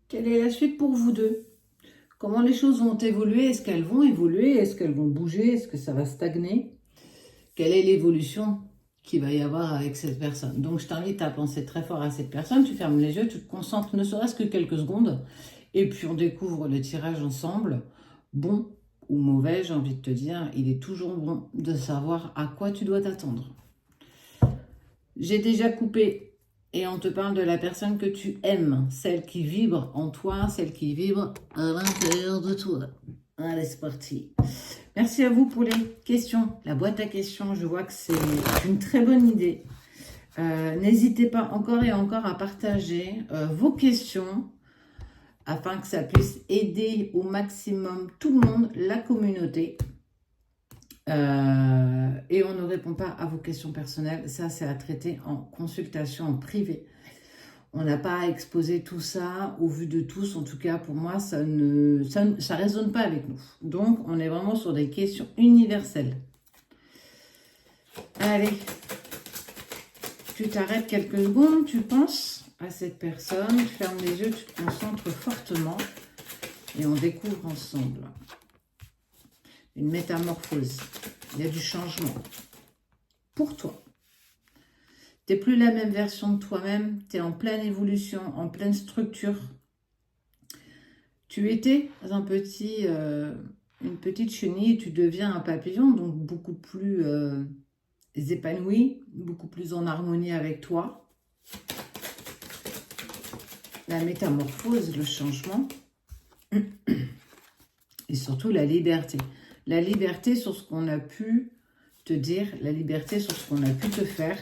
Quelle est la suite pour vous deux? Comment les choses vont évoluer? Est-ce qu'elles vont évoluer? Est-ce qu'elles vont bouger? Est-ce que ça va stagner? Quelle est l'évolution qu'il va y avoir avec cette personne? Donc, je t'invite à penser très fort à cette personne. Tu fermes les yeux, tu te concentres ne serait-ce que quelques secondes. Et puis, on découvre le tirage ensemble. Bon ou mauvais, j'ai envie de te dire, il est toujours bon de savoir à quoi tu dois t'attendre. J'ai déjà coupé et on te parle de la personne que tu aimes, celle qui vibre en toi, celle qui vibre à l'intérieur de toi. Allez, c'est parti. Merci à vous pour les questions. La boîte à questions, je vois que c'est une très bonne idée. N'hésitez pas encore et encore à partager vos questions afin que ça puisse aider au maximum tout le monde, la communauté. Et on ne répond pas à vos questions personnelles. Ça, c'est à traiter en consultation en privé. On n'a pas à exposer tout ça au vu de tous. En tout cas, pour moi, ça résonne pas avec nous. Donc, on est vraiment sur des questions universelles. Allez, tu t'arrêtes quelques secondes, tu penses à cette personne, tu fermes les yeux, tu te concentres fortement et on découvre ensemble une métamorphose. Il y a du changement pour toi. Tu n'es plus la même version de toi-même, tu es en pleine évolution, en pleine structure. Tu étais un une petite chenille, tu deviens un papillon, donc beaucoup plus épanoui, beaucoup plus en harmonie avec toi. La métamorphose, le changement et surtout la liberté. La liberté sur ce qu'on a pu te dire, la liberté sur ce qu'on a pu te faire,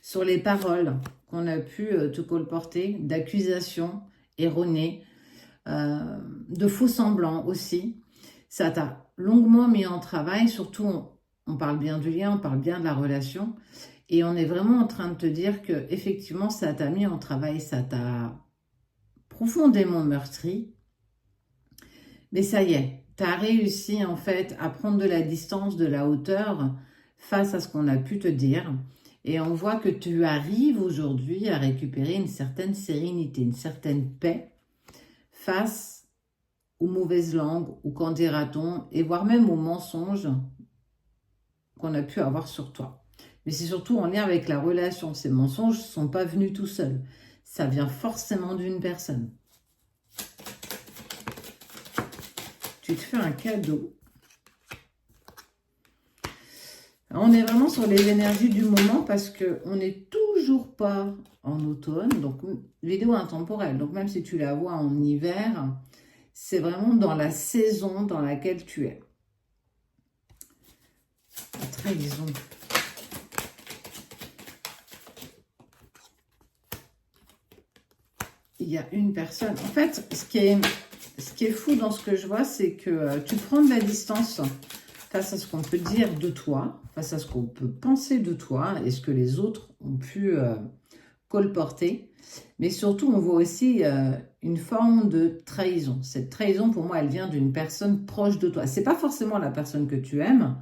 sur les paroles qu'on a pu te colporter, d'accusations erronées, de faux semblants aussi. Ça t'a longuement mis en travail, surtout on parle bien du lien, on parle bien de la relation, et on est vraiment en train de te dire que effectivement ça t'a mis en travail, ça t'a profondément meurtri, mais ça y est, tu as réussi en fait à prendre de la distance, de la hauteur face à ce qu'on a pu te dire. Et on voit que tu arrives aujourd'hui à récupérer une certaine sérénité, une certaine paix face aux mauvaises langues, ou qu'en dira-t-on, et voire même aux mensonges qu'on a pu avoir sur toi. Mais c'est surtout en lien avec la relation. Ces mensonges ne sont pas venus tout seuls. Ça vient forcément d'une personne. Tu te fais un cadeau. On est vraiment sur les énergies du moment parce qu'on n'est toujours pas en automne. Donc, vidéo intemporelle. Donc, même si tu la vois en hiver, c'est vraiment dans la saison dans laquelle tu es. La trahison. Il y a une personne. En fait, ce qui est fou dans ce que je vois, c'est que tu prends de la distance face à ce qu'on peut dire de toi, face à ce qu'on peut penser de toi et ce que les autres ont pu colporter. Mais surtout, on voit aussi une forme de trahison. Cette trahison, pour moi, elle vient d'une personne proche de toi. Ce n'est pas forcément la personne que tu aimes.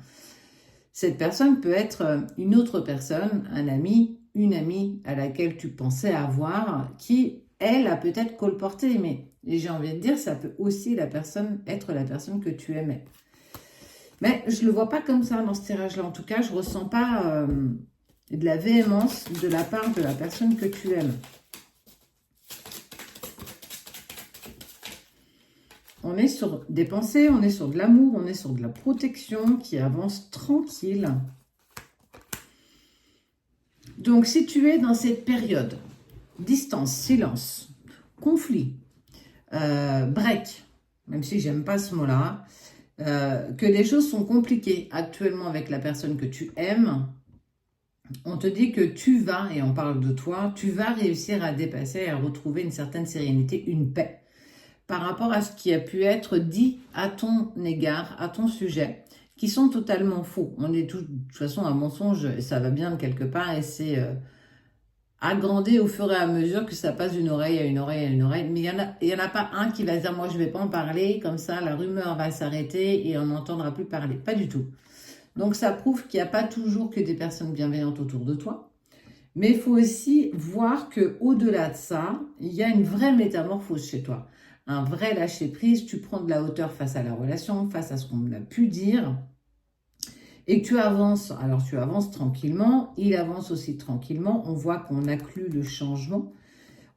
Cette personne peut être une autre personne, un ami, une amie à laquelle tu pensais avoir, qui, elle, a peut-être colporté. Mais j'ai envie de dire, ça peut aussi être la personne que tu aimais. Mais je ne le vois pas comme ça dans ce tirage-là. En tout cas, je ne ressens pas de la véhémence de la part de la personne que tu aimes. On est sur des pensées, on est sur de l'amour, on est sur de la protection qui avance tranquille. Donc, si tu es dans cette période, distance, silence, conflit, break, même si j'aime pas ce mot-là, que les choses sont compliquées actuellement avec la personne que tu aimes, on te dit que tu vas, et on parle de toi, tu vas réussir à dépasser, à retrouver une certaine sérénité, une paix par rapport à ce qui a pu être dit à ton égard, à ton sujet, qui sont totalement faux. On est de toute façon un mensonge, et ça va bien de quelque part, et c'est agrandi au fur et à mesure que ça passe d'une oreille à une oreille à une oreille. Mais il y en a pas un qui va se dire, moi je ne vais pas en parler, comme ça la rumeur va s'arrêter et on n'entendra plus parler. Pas du tout. Donc ça prouve qu'il n'y a pas toujours que des personnes bienveillantes autour de toi. Mais il faut aussi voir qu'au-delà de ça, il y a une vraie métamorphose chez toi. Un vrai lâcher-prise, tu prends de la hauteur face à la relation, face à ce qu'on a pu dire. Et que tu avances. Alors tu avances tranquillement, il avance aussi tranquillement. On voit qu'on acclue le changement.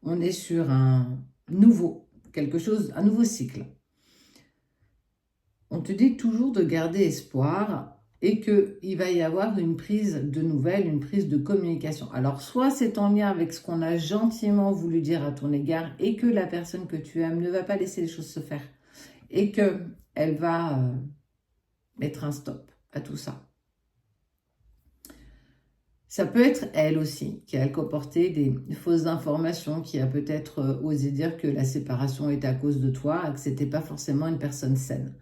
On est sur un nouveau, un nouveau cycle. On te dit toujours de garder espoir et qu'il va y avoir une prise de nouvelles, une prise de communication. Alors, soit c'est en lien avec ce qu'on a gentiment voulu dire à ton égard et que la personne que tu aimes ne va pas laisser les choses se faire et qu'elle va mettre un stop à tout ça. Ça peut être elle aussi qui a colporté des fausses informations, qui a peut-être osé dire que la séparation est à cause de toi, que ce n'était pas forcément une personne saine.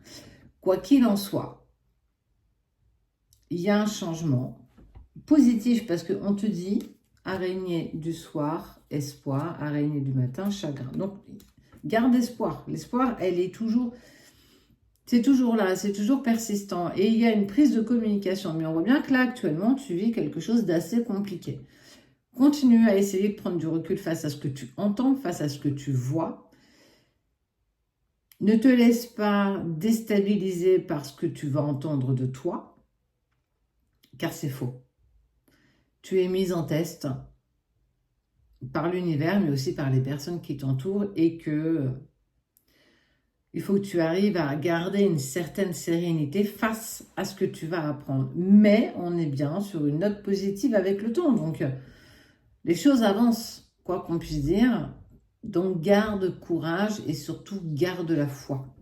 Quoi qu'il en soit, il y a un changement positif parce qu'on te dit araignée du soir, espoir, araignée du matin, chagrin. Donc, garde espoir. L'espoir, elle est toujours... C'est toujours là, c'est toujours persistant. Et il y a une prise de communication. Mais on voit bien que là, actuellement, tu vis quelque chose d'assez compliqué. Continue à essayer de prendre du recul face à ce que tu entends, face à ce que tu vois. Ne te laisse pas déstabiliser par ce que tu vas entendre de toi, car c'est faux. Tu es mise en test par l'univers, mais aussi par les personnes qui t'entourent et il faut que tu arrives à garder une certaine sérénité face à ce que tu vas apprendre. Mais on est bien sur une note positive avec le temps, donc les choses avancent, quoi qu'on puisse dire. Donc garde courage et surtout garde la foi.